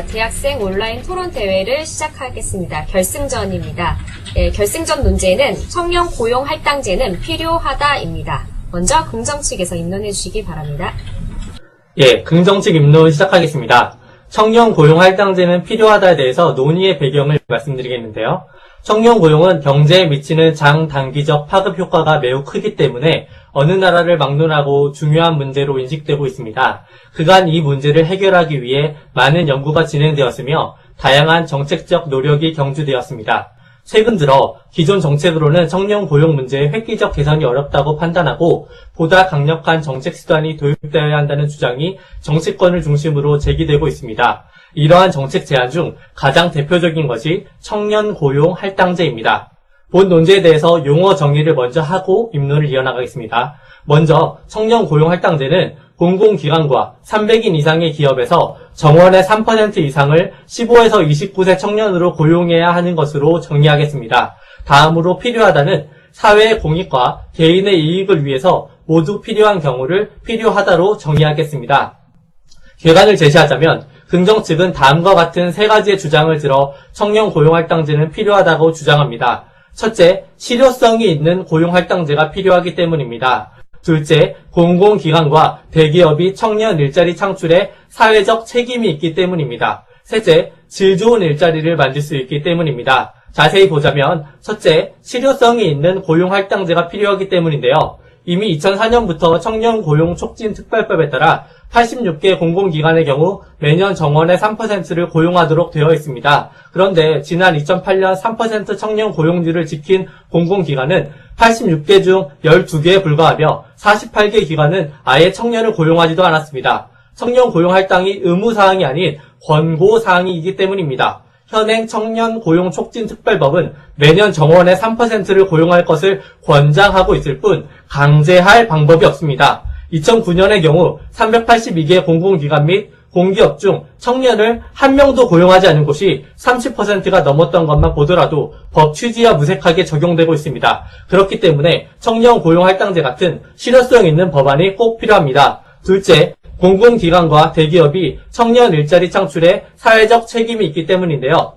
자, 대학생 온라인 토론 대회를 시작하겠습니다. 결승전입니다. 결승전 논제는 청년 고용 할당제는 필요하다입니다. 먼저 긍정 측에서 입론해 주시기 바랍니다. 긍정 측 입론 시작하겠습니다. 청년 고용 할당제는 필요하다에 대해서 논의의 배경을 말씀드리겠는데요. 청년 고용은 경제에 미치는 장단기적 파급 효과가 매우 크기 때문에 어느 나라를 막론하고 중요한 문제로 인식되고 있습니다. 그간 이 문제를 해결하기 위해 많은 연구가 진행되었으며 다양한 정책적 노력이 경주되었습니다. 최근 들어 기존 정책으로는 청년 고용 문제의 획기적 개선이 어렵다고 판단하고 보다 강력한 정책 수단이 도입되어야 한다는 주장이 정치권을 중심으로 제기되고 있습니다. 이러한 정책 제안 중 가장 대표적인 것이 청년 고용 할당제입니다. 본 논제에 대해서 용어 정의를 먼저 하고 입론을 이어나가겠습니다. 먼저 청년 고용 할당제는 공공기관과 300인 이상의 기업에서 정원의 3% 이상을 15에서 29세 청년으로 고용해야 하는 것으로 정의하겠습니다. 다음으로 필요하다는 사회의 공익과 개인의 이익을 위해서 모두 필요한 경우를 필요하다로 정의하겠습니다. 결론을 제시하자면 긍정 측은 다음과 같은 세 가지의 주장을 들어 청년 고용할당제는 필요하다고 주장합니다. 첫째, 실효성이 있는 고용할당제가 필요하기 때문입니다. 둘째, 공공기관과 대기업이 청년 일자리 창출에 사회적 책임이 있기 때문입니다. 셋째, 질 좋은 일자리를 만들 수 있기 때문입니다. 자세히 보자면 첫째, 실효성이 있는 고용할당제가 필요하기 때문인데요. 이미 2004년부터 청년 고용 촉진 특별법에 따라 86개 공공기관의 경우 매년 정원의 3%를 고용하도록 되어 있습니다. 그런데 지난 2008년 3% 청년 고용률을 지킨 공공기관은 86개 중 12개에 불과하며 48개 기관은 아예 청년을 고용하지도 않았습니다. 청년 고용 할당이 의무사항이 아닌 권고사항이기 때문입니다. 현행 청년 고용 촉진 특별법은 매년 정원의 3%를 고용할 것을 권장하고 있을 뿐 강제할 방법이 없습니다. 2009년의 경우 382개 공공기관 및 공기업 중 청년을 한 명도 고용하지 않은 곳이 30%가 넘었던 것만 보더라도 법 취지와 무색하게 적용되고 있습니다. 그렇기 때문에 청년 고용 할당제 같은 실효성 있는 법안이 꼭 필요합니다. 둘째, 공공기관과 대기업이 청년 일자리 창출에 사회적 책임이 있기 때문인데요.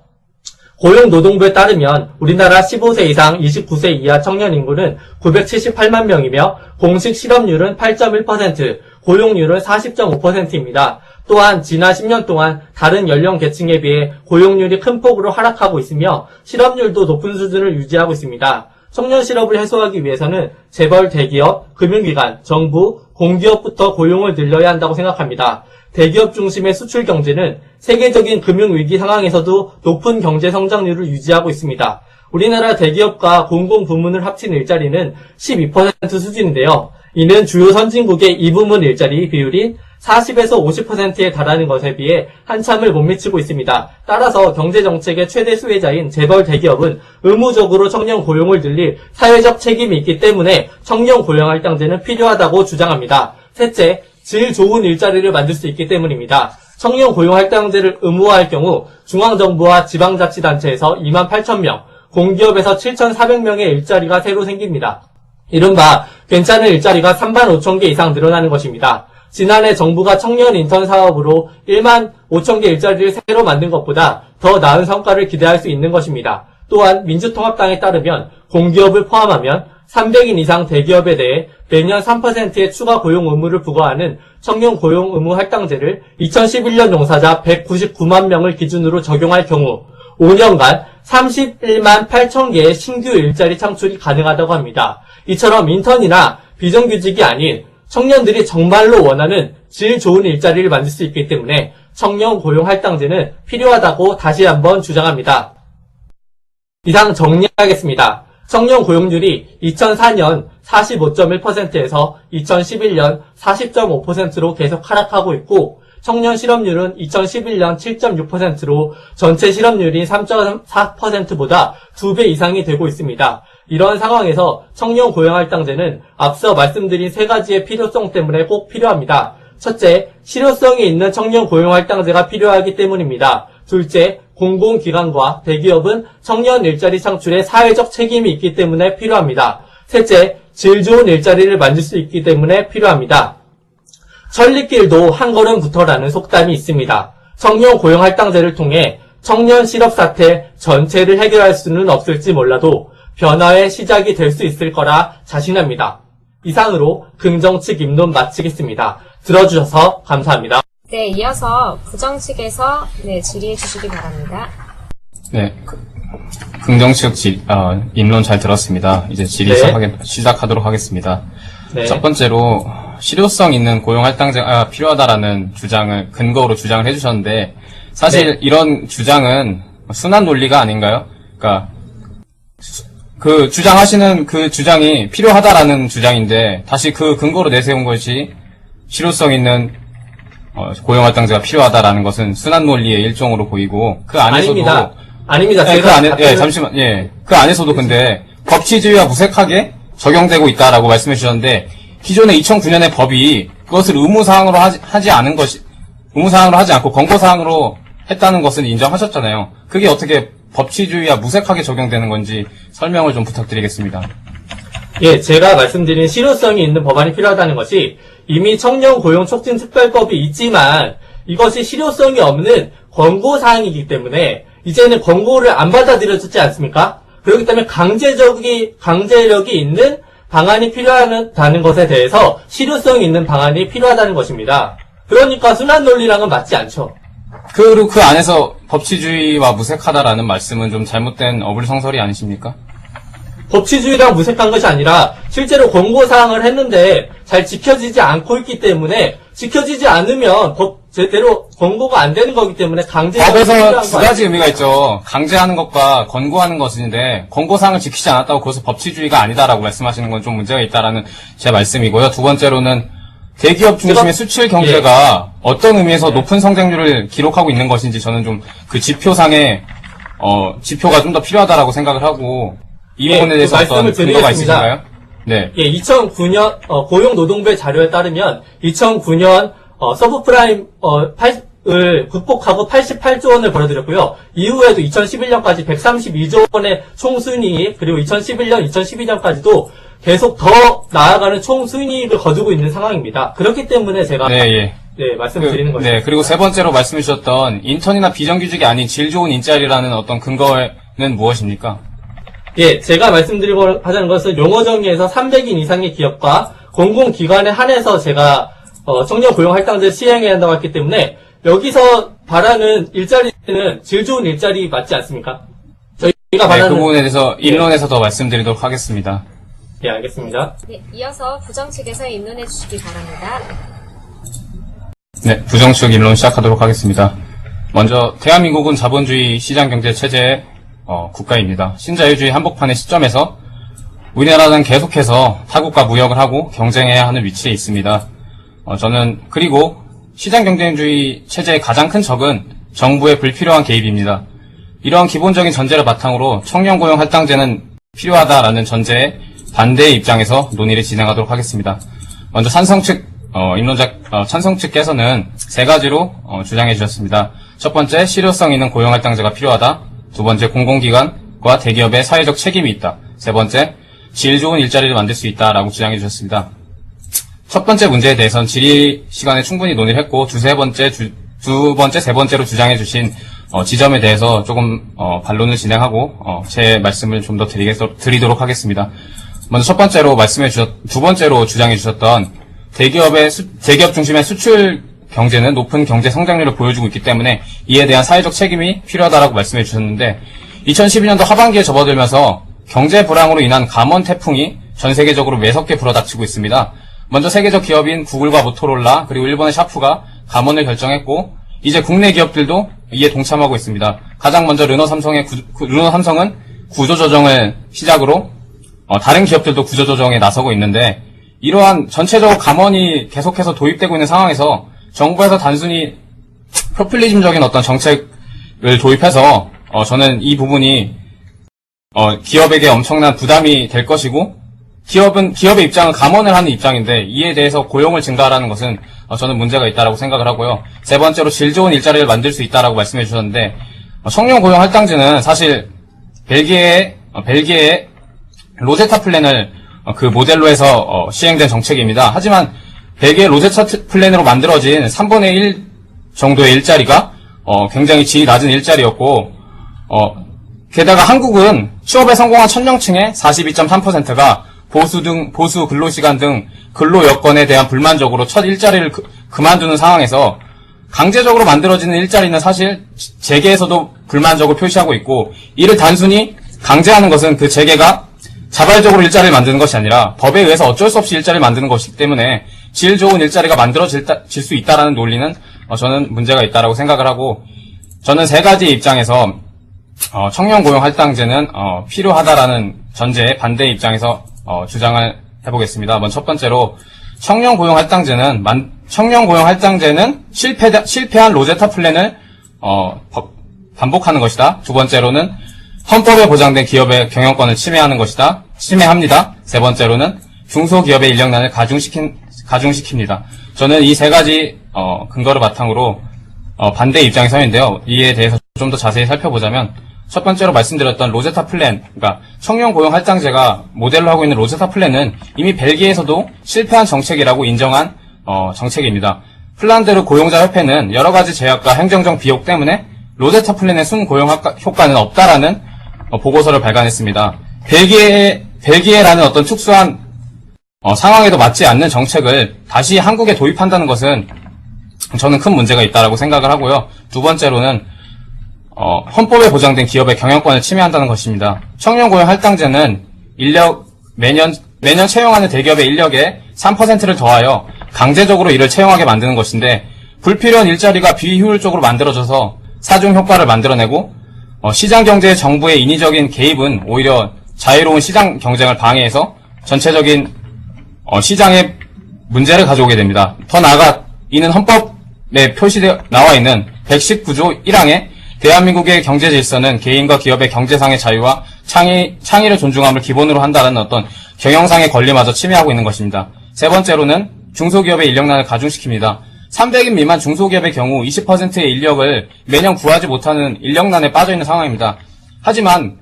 고용노동부에 따르면 우리나라 15세 이상 29세 이하 청년 인구는 978만 명이며 공식 실업률은 8.1%, 고용률은 40.5%입니다. 또한 지난 10년 동안 다른 연령 계층에 비해 고용률이 큰 폭으로 하락하고 있으며 실업률도 높은 수준을 유지하고 있습니다. 청년 실업을 해소하기 위해서는 재벌 대기업, 금융기관, 정부, 공기업부터 고용을 늘려야 한다고 생각합니다. 대기업 중심의 수출 경제는 세계적인 금융위기 상황에서도 높은 경제 성장률을 유지하고 있습니다. 우리나라 대기업과 공공부문을 합친 일자리는 12% 수준인데요. 이는 주요 선진국의 이 부문 일자리 비율이 40에서 50%에 달하는 것에 비해 한참을 못 미치고 있습니다. 따라서 경제정책의 최대 수혜자인 재벌 대기업은 의무적으로 청년 고용을 늘릴 사회적 책임이 있기 때문에 청년 고용할당제는 필요하다고 주장합니다. 셋째, 질 좋은 일자리를 만들 수 있기 때문입니다. 청년 고용할당제를 의무화할 경우 중앙정부와 지방자치단체에서 28,000명, 공기업에서 7,400명의 일자리가 새로 생깁니다. 이른바 괜찮은 일자리가 35,000개 이상 늘어나는 것입니다. 지난해 정부가 청년 인턴 사업으로 1만 5천 개 일자리를 새로 만든 것보다 더 나은 성과를 기대할 수 있는 것입니다. 또한 민주통합당에 따르면 공기업을 포함하면 300인 이상 대기업에 대해 매년 3%의 추가 고용 의무를 부과하는 청년 고용 의무 할당제를 2011년 종사자 199만 명을 기준으로 적용할 경우 5년간 31만 8천 개의 신규 일자리 창출이 가능하다고 합니다. 이처럼 인턴이나 비정규직이 아닌 청년들이 정말로 원하는 질 좋은 일자리를 만들 수 있기 때문에 청년 고용 할당제는 필요하다고 다시 한번 주장합니다. 이상 정리하겠습니다. 청년 고용률이 2004년 45.1%에서 2011년 40.5%로 계속 하락하고 있고 청년 실업률은 2011년 7.6%로 전체 실업률이 3.4%보다 2배 이상이 되고 있습니다. 이런 상황에서 청년 고용할당제는 앞서 말씀드린 세 가지의 필요성 때문에 꼭 필요합니다. 첫째, 실효성이 있는 청년 고용할당제가 필요하기 때문입니다. 둘째, 공공기관과 대기업은 청년 일자리 창출에 사회적 책임이 있기 때문에 필요합니다. 셋째, 질 좋은 일자리를 만들 수 있기 때문에 필요합니다. 천리길도 한 걸음부터라는 속담이 있습니다. 청년 고용 할당제를 통해 청년 실업 사태 전체를 해결할 수는 없을지 몰라도 변화의 시작이 될 수 있을 거라 자신합니다. 이상으로 긍정 측 입론 마치겠습니다. 들어주셔서 감사합니다. 네, 이어서 부정 측에서 질의해 주시기 바랍니다. 네, 긍정 측 입론 잘 들었습니다. 이제 질의 네. 시작하도록 하겠습니다. 네. 첫 번째로 실효성 있는 고용 할당제가 필요하다라는 근거로 주장을 해주셨는데 사실 네. 이런 주장은 순환 논리가 아닌가요? 그러니까 그 주장하시는 그 주장이 필요하다라는 주장인데 다시 그 근거로 내세운 것이 실효성 있는 고용 할당제가 필요하다라는 것은 순환 논리의 일종으로 보이고 그 안에서도 아닙니다. 네, 제가 잠시만. 예. 그 안에서도 근데 법치주의와 무색하게 적용되고 있다라고 말씀해 주셨는데 기존의 2009년의 법이 그것을 의무사항으로 하지 않고 권고사항으로 했다는 것은 인정하셨잖아요. 그게 어떻게 법치주의와 무색하게 적용되는 건지 설명을 좀 부탁드리겠습니다. 예, 제가 말씀드린 실효성이 있는 법안이 필요하다는 것이 이미 청년 고용 촉진 특별법이 있지만 이것이 실효성이 없는 권고사항이기 때문에 이제는 권고를 안 받아들여졌지 않습니까? 그렇기 때문에 강제력이 있는 방안이 필요하다는 것에 대해서 실효성이 있는 방안이 필요하다는 것입니다. 그러니까 순환 논리랑은 맞지 않죠. 그리고 그 안에서 법치주의와 무색하다라는 말씀은 좀 잘못된 어불성설이 아니십니까? 법치주의랑 무색한 것이 아니라 실제로 권고사항을 했는데 잘 지켜지지 않고 있기 때문에 지켜지지 않으면 제대로 권고가 안 되는 거기 때문에 법에서 두 가지 의미가 있죠. 강제하는 것과 권고하는 것인데 권고사항을 지키지 않았다고 그것은 법치주의가 아니다라고 말씀하시는 건 좀 문제가 있다라는 제 말씀이고요. 두 번째로는 대기업 중심의 수출 경제가 어떤 의미에서 높은 성장률을 기록하고 있는 것인지 저는 좀 그 지표상의 지표가 좀 더 필요하다라고 생각을 하고 이 부분에 대해서 어떤 근거가 있으신가요? 네. 예, 2009년 고용노동부의 자료에 따르면 2009년 서브프라임을 극복하고 88조 원을 벌어들였고요. 이후에도 2011년까지 132조 원의 총순이익 그리고 2011년, 2012년까지도 계속 더 나아가는 총순이익을 거두고 있는 상황입니다. 그렇기 때문에 제가 말씀드리는 것입니다. 네, 그리고 세 번째로 말씀해 주셨던 인턴이나 비정규직이 아닌 질 좋은 인자리라는 어떤 근거는 무엇입니까? 예, 제가 말씀드리고 하자는 것은 용어 정의에서 300인 이상의 기업과 공공기관에 한해서 제가 청년 고용 할당제 시행해야 한다고 했기 때문에 여기서 바라는 일자리는 질 좋은 일자리 맞지 않습니까? 저희가 바라는 그 부분에 대해서 입론에서 더 말씀드리도록 하겠습니다. 예, 알겠습니다. 네, 이어서 부정 측에서 입론해 주시기 바랍니다. 네, 부정측 입론 시작하도록 하겠습니다. 먼저 대한민국은 자본주의 시장경제 체제의 국가입니다. 신자유주의 한복판의 시점에서 우리나라는 계속해서 타국과 무역을 하고 경쟁해야 하는 위치에 있습니다. 그리고 시장경쟁주의 체제의 가장 큰 적은 정부의 불필요한 개입입니다. 이러한 기본적인 전제를 바탕으로 청년고용 할당제는 필요하다라는 전제에 반대의 입장에서 논의를 진행하도록 하겠습니다. 먼저 찬성 측께서는 세 가지로 주장해 주셨습니다. 첫 번째, 실효성 있는 고용 할당제가 필요하다. 두 번째, 공공기관과 대기업의 사회적 책임이 있다. 세 번째, 질 좋은 일자리를 만들 수 있다라고 주장해 주셨습니다. 첫 번째 문제에 대해서는 질의 시간에 충분히 논의를 했고 두 번째, 세 번째로 주장해 주신 지점에 대해서 조금 반론을 진행하고 제 말씀을 좀 더 드리도록 하겠습니다. 먼저 두 번째로 주장해 주셨던 대기업 중심의 수출 경제는 높은 경제 성장률을 보여주고 있기 때문에 이에 대한 사회적 책임이 필요하다라고 말씀해 주셨는데 2012년도 하반기에 접어들면서 경제 불황으로 인한 감원 태풍이 전 세계적으로 매섭게 불어닥치고 있습니다. 먼저 세계적 기업인 구글과 모토로라 그리고 일본의 샤프가 감원을 결정했고 이제 국내 기업들도 이에 동참하고 있습니다. 가장 먼저 르노삼성은 구조조정을 시작으로 다른 기업들도 구조조정에 나서고 있는데 이러한 전체적으로 감원이 계속해서 도입되고 있는 상황에서 정부에서 단순히 포퓰리즘적인 어떤 정책을 도입해서 저는 이 부분이 기업에게 엄청난 부담이 될 것이고 기업의 입장은 감원을 하는 입장인데 이에 대해서 고용을 증가하라는 것은 저는 문제가 있다고 생각을 하고요. 세 번째로 질 좋은 일자리를 만들 수 있다고 말씀해 주셨는데 청년 고용 할당제는 사실 벨기에의 로제타 플랜을 그 모델로 해서 시행된 정책입니다. 하지만 벨기에 로제타 플랜으로 만들어진 3분의 1 정도의 일자리가 굉장히 질이 낮은 일자리였고, 게다가 한국은 취업에 성공한 천명층의 42.3%가 보수 근로시간 등 근로 여건에 대한 불만족으로 첫 일자리를 그만두는 상황에서 강제적으로 만들어지는 일자리는 사실 재계에서도 불만족을 표시하고 있고, 이를 단순히 강제하는 것은 그 재계가 자발적으로 일자리를 만드는 것이 아니라 법에 의해서 어쩔 수 없이 일자리를 만드는 것이기 때문에 질 좋은 일자리가 만들어질 수 있다라는 논리는 저는 문제가 있다라고 생각을 하고, 저는 세 가지 입장에서 청년 고용 할당제는 필요하다라는 전제에 반대 입장에서 주장을 해보겠습니다. 먼저 첫 번째로 청년 고용 할당제는 실패한 로제타 플랜을 반복하는 것이다. 두 번째로는 헌법에 보장된 기업의 경영권을 침해합니다. 세 번째로는 중소기업의 인력난을 가중시킵니다. 저는 이 세 가지 근거를 바탕으로 반대 입장에 서 있는데요. 이에 대해서 좀 더 자세히 살펴보자면, 첫 번째로 말씀드렸던 로제타 플랜, 그러니까 청년 고용 할당제가 모델로 하고 있는 로제타 플랜은 이미 벨기에에서도 실패한 정책이라고 인정한 정책입니다. 핀란드 고용자 협회는 여러 가지 제약과 행정적 비용 때문에 로제타 플랜의 순고용 효과는 없다라는 보고서를 발간했습니다. 벨기에라는 어떤 특수한 상황에도 맞지 않는 정책을 다시 한국에 도입한다는 것은 저는 큰 문제가 있다라고 생각을 하고요. 두 번째로는 헌법에 보장된 기업의 경영권을 침해한다는 것입니다. 청년 고용 할당제는 매년 채용하는 대기업의 인력에 3%를 더하여 강제적으로 이를 채용하게 만드는 것인데, 불필요한 일자리가 비효율적으로 만들어져서 사중 효과를 만들어내고, 시장 경제의 정부의 인위적인 개입은 오히려 자유로운 시장 경쟁을 방해해서 전체적인 시장에 문제를 가져오게 됩니다. 더 나아가 이는 헌법에 나와 있는 119조 1항에 대한민국의 경제 질서는 개인과 기업의 경제상의 자유와 창의를 존중함을 기본으로 한다는 어떤 경영상의 권리마저 침해하고 있는 것입니다. 세 번째로는 중소기업의 인력난을 가중시킵니다. 300인 미만 중소기업의 경우 20%의 인력을 매년 구하지 못하는 인력난에 빠져있는 상황입니다. 하지만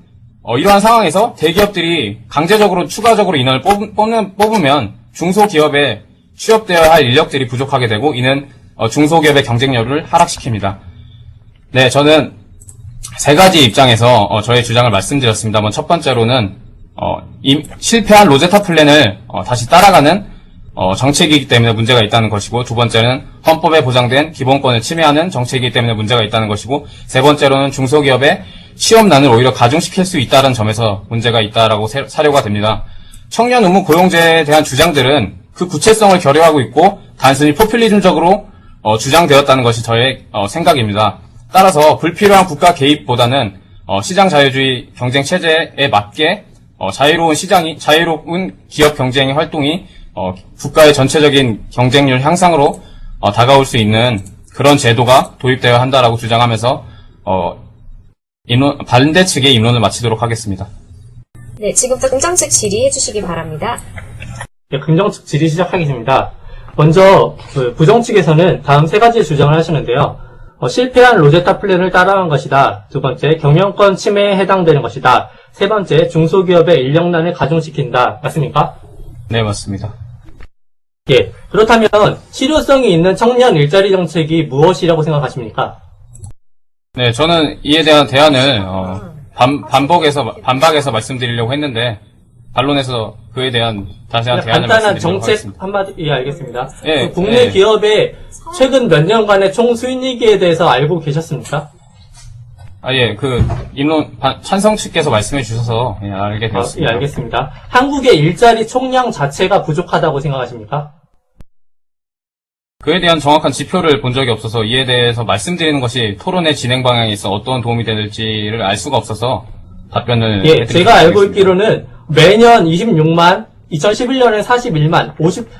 이러한 상황에서 대기업들이 강제적으로 추가적으로 인원을 뽑으면 중소기업에 취업되어야 할 인력들이 부족하게 되고, 이는 중소기업의 경쟁력을 하락시킵니다. 네, 저는 세 가지 입장에서 저의 주장을 말씀드렸습니다만, 첫 번째로는 실패한 로제타 플랜을 다시 따라가는 정책이기 때문에 문제가 있다는 것이고, 두 번째는 헌법에 보장된 기본권을 침해하는 정책이기 때문에 문제가 있다는 것이고, 세 번째로는 중소기업의 취업난을 오히려 가중시킬 수 있다는 점에서 문제가 있다라고 사료가 됩니다. 청년 의무 고용제에 대한 주장들은 그 구체성을 결여하고 있고 단순히 포퓰리즘적으로 주장되었다는 것이 저의 생각입니다. 따라서 불필요한 국가 개입보다는 시장 자유주의 경쟁 체제에 맞게 자유로운 기업 경쟁의 활동이 국가의 전체적인 경쟁률 향상으로 다가올 수 있는 그런 제도가 도입되어야 한다라고 주장하면서 반대 측의 입론을 마치도록 하겠습니다. 네, 지금부터 긍정측 질의해 주시기 바랍니다. 네, 긍정측 질의 시작하겠습니다. 먼저 부정 측에서는 다음 세 가지 주장을 하시는데요. 실패한 로제타 플랜을 따라한 것이다. 두 번째, 경영권 침해에 해당되는 것이다. 세 번째, 중소기업의 인력난을 가중시킨다. 맞습니까? 네, 맞습니다. 예, 그렇다면 실효성이 있는 청년 일자리 정책이 무엇이라고 생각하십니까? 네, 저는 이에 대한 대안을 반박해서 말씀드리려고 했는데, 반론에서 그에 대한 자세한 대안을 간단한 말씀드리도록 정책 하겠습니다. 한마디, 예, 알겠습니다. 예, 국내 예. 기업의 최근 몇 년간의 총 수익률에 대해서 알고 계셨습니까? 예, 찬성 측께서 말씀해 주셔서, 알게 예, 되었습니다. 알겠습니다. 한국의 일자리 총량 자체가 부족하다고 생각하십니까? 그에 대한 정확한 지표를 본 적이 없어서 이에 대해서 말씀드리는 것이 토론의 진행 방향에 있어 어떤 도움이 될지를 알 수가 없어서 답변을 예, 해드리도록 제가 알고 하겠습니다. 있기로는 매년 26만, 2011년에 41만,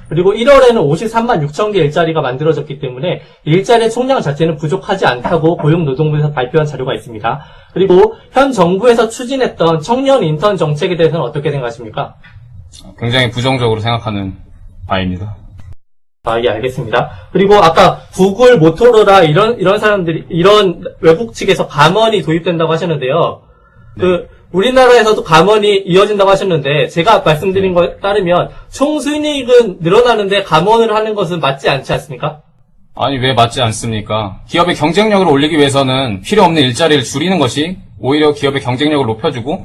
그리고 1월에는 53만 6천 개 일자리가 만들어졌기 때문에 일자리 총량 자체는 부족하지 않다고 고용노동부에서 발표한 자료가 있습니다. 그리고 현 정부에서 추진했던 청년 인턴 정책에 대해서는 어떻게 생각하십니까? 굉장히 부정적으로 생각하는 바입니다. 예, 알겠습니다. 그리고 아까 구글, 모토로라 이런 사람들이 이런 외국 측에서 감원이 도입된다고 하셨는데요. 우리나라에서도 감원이 이어진다고 하셨는데 제가 말씀드린 것에 따르면 총 수익은 늘어나는데 감원을 하는 것은 맞지 않지 않습니까? 아니, 왜 맞지 않습니까? 기업의 경쟁력을 올리기 위해서는 필요 없는 일자리를 줄이는 것이 오히려 기업의 경쟁력을 높여주고,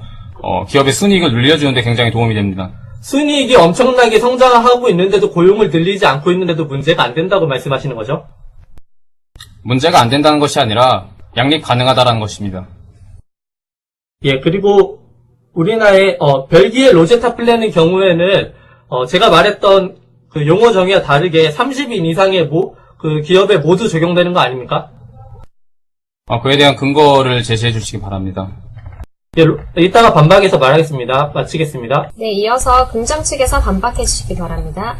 기업의 순이익을 늘려주는 데 굉장히 도움이 됩니다. 순이익이 엄청나게 성장하고 있는데도 고용을 늘리지 않고 있는데도 문제가 안 된다고 말씀하시는 거죠? 문제가 안 된다는 것이 아니라 양립 가능하다는 것입니다. 예, 그리고 우리나라의 벨기에 로제타 플랜의 경우에는 제가 말했던 그 용어 정의와 다르게 30인 이상의 그 기업에 모두 적용되는 거 아닙니까? 그에 대한 근거를 제시해 주시기 바랍니다. 예, 이따가 반박해서 말하겠습니다. 마치겠습니다. 네, 이어서 긍정 측에서 반박해 주시기 바랍니다.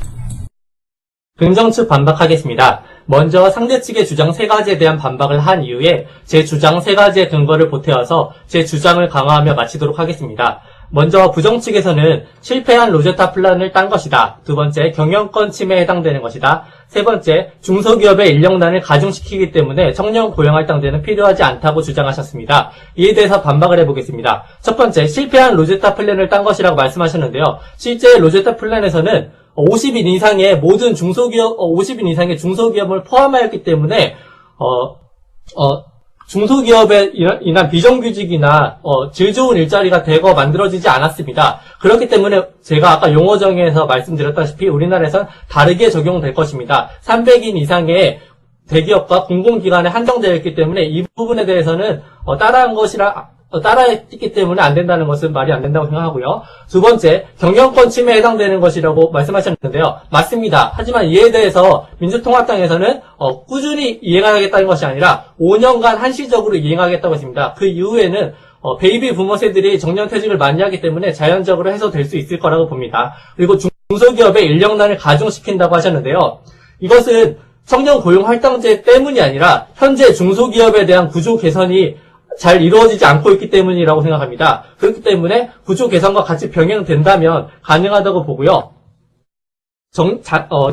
긍정 측 반박하겠습니다. 먼저 상대 측의 주장 3가지에 대한 반박을 한 이후에 제 주장 3가지의 근거를 보태어서 제 주장을 강화하며 마치도록 하겠습니다. 먼저 부정 측에서는 실패한 로제타 플랜을 딴 것이다. 두 번째, 경영권 침해에 해당되는 것이다. 세 번째, 중소기업의 인력난을 가중시키기 때문에 청년 고용할당제는 필요하지 않다고 주장하셨습니다. 이에 대해서 반박을 해보겠습니다. 첫 번째, 실패한 로제타 플랜을 딴 것이라고 말씀하셨는데요. 실제 로제타 플랜에서는 50인 이상의 모든 중소기업, 50인 이상의 중소기업을 포함하였기 때문에, 중소기업에 인한 비정규직이나 질 좋은 일자리가 대거 만들어지지 않았습니다. 그렇기 때문에 제가 아까 용어 정의에서 말씀드렸다시피 우리나라에선 다르게 적용될 것입니다. 300인 이상의 대기업과 공공기관에 한정되어 있기 때문에 이 부분에 대해서는 따라했기 때문에 안 된다는 것은 말이 안 된다고 생각하고요. 두 번째, 경영권 침해에 해당되는 것이라고 말씀하셨는데요. 맞습니다. 하지만 이에 대해서 민주통합당에서는 꾸준히 이행하겠다는 것이 아니라 5년간 한시적으로 이행하겠다고 했습니다. 그 이후에는 베이비 부머 세들이 정년퇴직을 많이 하기 때문에 자연적으로 해소될 수 있을 거라고 봅니다. 그리고 중소기업의 인력난을 가중시킨다고 하셨는데요. 이것은 청년 고용할당제 때문이 아니라 현재 중소기업에 대한 구조 개선이 잘 이루어지지 않고 있기 때문이라고 생각합니다. 그렇기 때문에 구조 개선과 같이 병행된다면 가능하다고 보고요.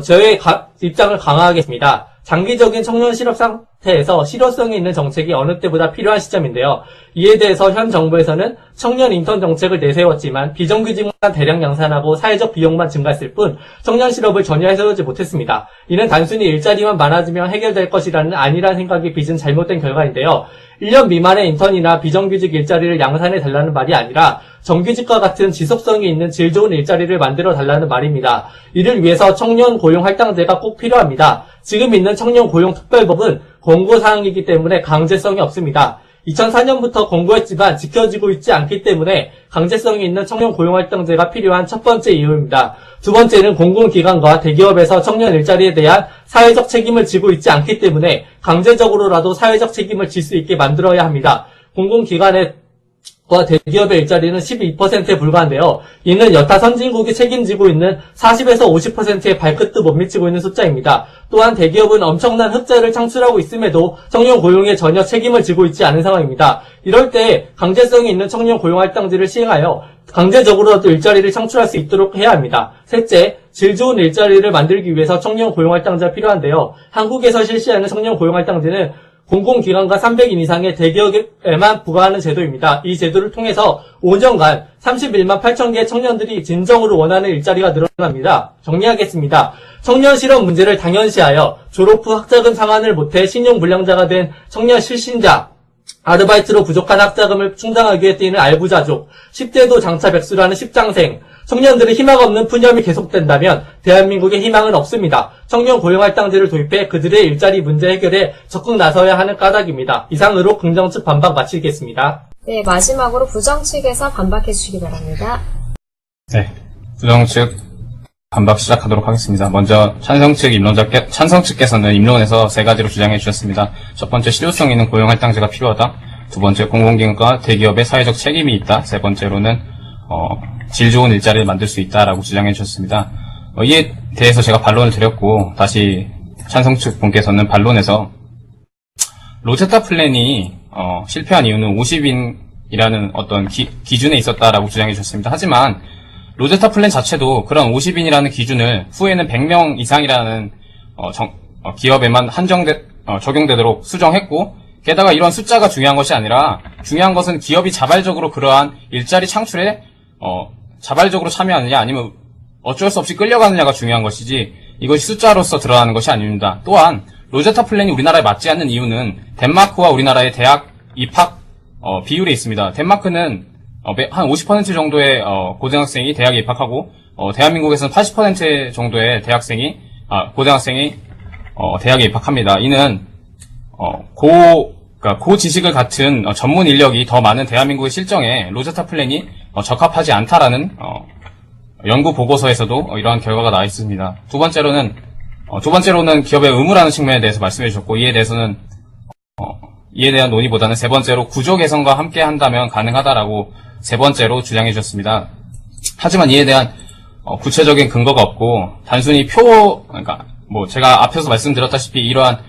저의 입장을 강화하겠습니다. 장기적인 청년 실업 상태에서 실효성이 있는 정책이 어느 때보다 필요한 시점인데요. 이에 대해서 현 정부에서는 청년 인턴 정책을 내세웠지만 비정규직만 대량 양산하고 사회적 비용만 증가했을 뿐 청년 실업을 전혀 해소하지 못했습니다. 이는 단순히 일자리만 많아지면 해결될 것이라는 아니란 생각이 빚은 잘못된 결과인데요. 1년 미만의 인턴이나 비정규직 일자리를 양산해 달라는 말이 아니라 정규직과 같은 지속성이 있는 질 좋은 일자리를 만들어 달라는 말입니다. 이를 위해서 청년 고용 할당제가 꼭 필요합니다. 지금 있는 청년 고용 특별법은 권고사항이기 때문에 강제성이 없습니다. 2004년부터 권고했지만 지켜지고 있지 않기 때문에 강제성이 있는 청년 고용할당제가 필요한 첫 번째 이유입니다. 두 번째는 공공기관과 대기업에서 청년 일자리에 대한 사회적 책임을 지고 있지 않기 때문에 강제적으로라도 사회적 책임을 질 수 있게 만들어야 합니다. 공공기관의 대기업의 일자리는 12%에 불과한데요. 이는 여타 선진국이 책임지고 있는 40에서 50%의 발끝도 못 미치고 있는 숫자입니다. 또한 대기업은 엄청난 흑자를 창출하고 있음에도 청년 고용에 전혀 책임을 지고 있지 않은 상황입니다. 이럴 때 강제성이 있는 청년 고용할당제를 시행하여 강제적으로라도 일자리를 창출할 수 있도록 해야 합니다. 셋째, 질 좋은 일자리를 만들기 위해서 청년 고용할당제가 필요한데요. 한국에서 실시하는 청년 고용할당제는 공공기관과 300인 이상의 대기업에만 부과하는 제도입니다. 이 제도를 통해서 5년간 31만 8천 개의 청년들이 진정으로 원하는 일자리가 늘어납니다. 정리하겠습니다. 청년 실업 문제를 당연시하여 졸업 후 학자금 상환을 못해 신용불량자가 된 청년 실신자, 아르바이트로 부족한 학자금을 충당하기 위해 뛰는 알부자족, 10대도 장차 백수라는 십장생, 청년들의 희망 없는 푸념이 계속된다면 대한민국의 희망은 없습니다. 청년 고용할당제를 도입해 그들의 일자리 문제 해결에 적극 나서야 하는 까닭입니다. 이상으로 긍정측 반박 마치겠습니다. 네, 마지막으로 부정 측에서 반박해 주시기 바랍니다. 네, 부정 측 반박 시작하도록 하겠습니다. 먼저 찬성 측께서는 입론에서 3가지로 주장해 주셨습니다. 첫 번째, 실효성 있는 고용할당제가 필요하다. 두 번째, 공공기관과 대기업의 사회적 책임이 있다. 세 번째로는 질 좋은 일자리를 만들 수 있다라고 주장해 주셨습니다. 이에 대해서 제가 반론을 드렸고 다시 찬성 측 분께서는 반론에서 로제타 플랜이 실패한 이유는 50인이라는 어떤 기준에 있었다라고 주장해 주셨습니다. 하지만 로제타 플랜 자체도 그런 50인이라는 기준을 후에는 100명 이상이라는 기업에만 적용되도록 수정했고, 게다가 이런 숫자가 중요한 것이 아니라 중요한 것은 기업이 자발적으로 그러한 일자리 창출에 자발적으로 참여하느냐 아니면 어쩔 수 없이 끌려가느냐가 중요한 것이지 이것이 숫자로서 드러나는 것이 아닙니다. 또한 로제타 플랜이 우리나라에 맞지 않는 이유는 덴마크와 우리나라의 대학 입학 비율에 있습니다. 덴마크는 한 50% 정도의 고등학생이 대학에 입학하고 대한민국에서는 80% 정도의 고등학생이 대학에 입학합니다. 이는 그러니까 고지식을 갖춘 전문 인력이 더 많은 대한민국의 실정에 로제타 플랜이 적합하지 않다라는 연구 보고서에서도 이러한 결과가 나와 있습니다. 두 번째로는 기업의 의무라는 측면에 대해서 말씀해 주셨고, 이에 대해서는 이에 대한 논의보다는 세 번째로 구조 개선과 함께 한다면 가능하다라고 세 번째로 주장해 주셨습니다. 하지만 이에 대한 구체적인 근거가 없고, 단순히 그러니까 제가 앞에서 말씀드렸다시피 이러한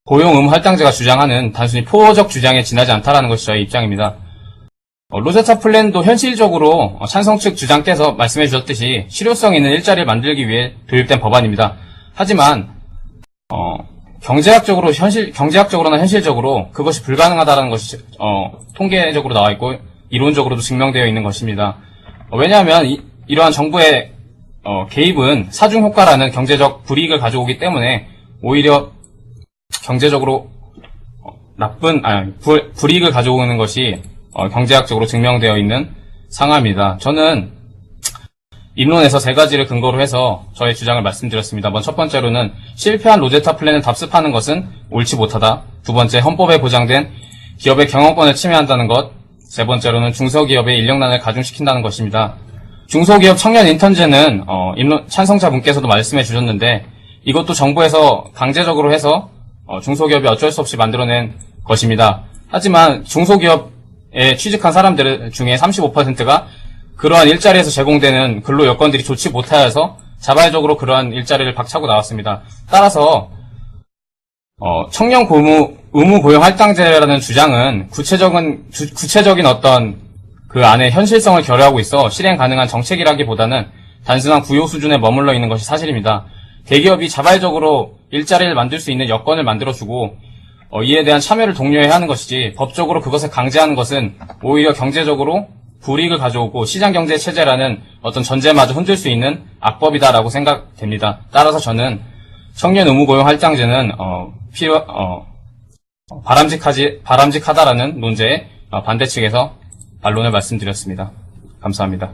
고용 의무 할당제가 주장하는 단순히 포적 주장에 지나지 않다라는 것이 저의 입장입니다. 로제타 플랜도 현실적으로 찬성 측 주장께서 말씀해 주셨듯이 실효성 있는 일자리를 만들기 위해 도입된 법안입니다. 하지만 경제학적으로나 현실적으로 그것이 불가능하다는 것이 통계적으로 나와 있고 이론적으로도 증명되어 있는 것입니다. 왜냐하면 이러한 정부의 개입은 사중 효과라는 경제적 불이익을 가져오기 때문에 오히려 경제적으로 불이익을 가져오는 것이 경제학적으로 증명되어 있는 상황입니다. 저는 입론에서 세 가지를 근거로 해서 저의 주장을 말씀드렸습니다. 첫 번째로는 실패한 로제타 플랜을 답습하는 것은 옳지 못하다. 두 번째, 헌법에 보장된 기업의 경영권을 침해한다는 것. 세 번째로는 중소기업의 인력난을 가중시킨다는 것입니다. 중소기업 청년 인턴제는 찬성자분께서도 말씀해 주셨는데 이것도 정부에서 강제적으로 해서 중소기업이 어쩔 수 없이 만들어낸 것입니다. 하지만 중소기업에 취직한 사람들 중에 35%가 그러한 일자리에서 제공되는 근로 여건들이 좋지 못하여서 자발적으로 그러한 일자리를 박차고 나왔습니다. 따라서 청년 의무 고용 할당제라는 주장은 구체적인 어떤 그 안에 현실성을 결여하고 있어 실행 가능한 정책이라기보다는 단순한 구요 수준에 머물러 있는 것이 사실입니다. 대기업이 자발적으로 일자리를 만들 수 있는 여건을 만들어주고 이에 대한 참여를 독려해야 하는 것이지 법적으로 그것을 강제하는 것은 오히려 경제적으로 불이익을 가져오고 시장경제 체제라는 어떤 전제마저 흔들 수 있는 악법이다라고 생각됩니다. 따라서 저는 청년 의무 고용 할당제는 바람직하다라는 논제에 반대 측에서 반론을 말씀드렸습니다. 감사합니다.